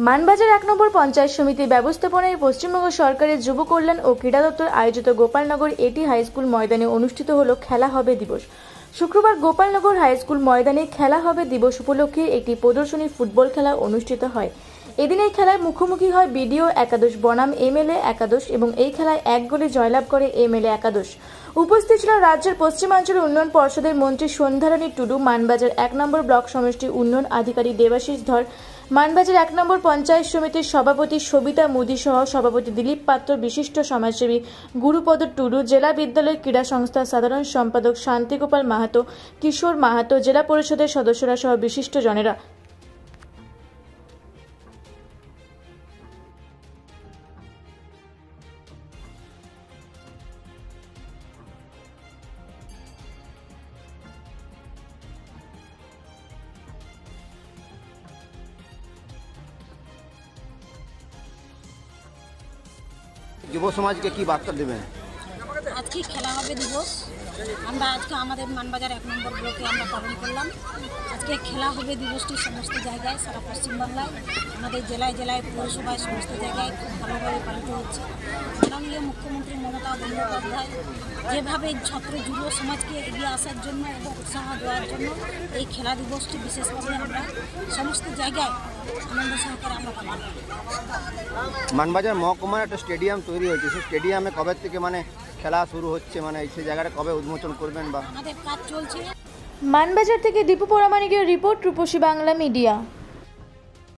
মানবাজার ১ নম্বর পঞ্চায়েত সমিতির ব্যবস্থাপনায় পশ্চিমবঙ্গ সরকারের যুব কল্যাণ ও ক্রীড়া দপ্তর আয়োজিত গোপালনগর এটি হাইস্কুল ময়দানে অনুষ্ঠিত হল খেলা হবে দিবস। শুক্রবার গোপালনগর হাইস্কুল ময়দানে খেলা হবে দিবস উপলক্ষে একটি প্রদর্শনী ফুটবল খেলা অনুষ্ঠিত হয়। এদিন এই খেলায় মুখোমুখি হয় বিডিও একাদশ বনাম এমএলএ একাদশ এবং এই খেলায় ১ গোলে জয়লাভ করে এমএলএ একাদশ। উপস্থিত ছিলেন রাজ্যের পশ্চিমাঞ্চল উন্নয়ন পর্ষদের মন্ত্রী সন্ধ্যারানী টুডু, মানবাজার ১ নম্বর ব্লক সমষ্টি উন্নয়ন আধিকারিক দেবাশিস ধর, মানবাজার ১ নম্বর পঞ্চায়েত সমিতির সভাপতি সবিতা মুদি সহ সভাপতি দিলীপ পাত্র, বিশিষ্ট সমাজসেবী গুরুপদ টুডু, জেলা বিদ্যালয় ক্রীড়া সংস্থার সাধারণ সম্পাদক শান্তিগোপাল মাহাতো, কিশোর মাহাতো, জেলা পরিষদের সদস্যরা সহ বিশিষ্ট জনেরা। যুব সমাজকে কি বার্তা দেবেন? আজকে খেলা হবে দিবস আমরা আজকে আমাদের মানবাজার ১ নম্বর ব্লকে আমরা পালন করলাম। আজকে খেলা হবে দিবসটি সমস্ত জায়গায় সারা পশ্চিমবাংলায়, আমাদের জেলায় জেলায় পৌরসভায় সমস্ত জায়গায় খুব ভালোভাবে পালিত হচ্ছে। মাননীয় মুখ্যমন্ত্রী মমতা বন্দ্যোপাধ্যায় যেভাবে ছাত্র যুব সমাজকে এগিয়ে আসার জন্য এবং উৎসাহ দেওয়ার জন্য এই খেলা দিবসটি বিশেষভাবে আমরা সমস্ত জায়গায় আনন্দ সহকারে আমরা পালন করি। মানবাজার মহকুমার একটা স্টেডিয়াম তৈরি হয়েছে, সেই স্টেডিয়ামে কবে থেকে খেলা শুরু হচ্ছে, সেই জায়গাটা কবে উন্মোচন করবেন? বা আমাদের কাজ চলছে। মানবাজার থেকে দীপু পরামানিকের রিপোর্ট, রূপসী বাংলা মিডিয়া।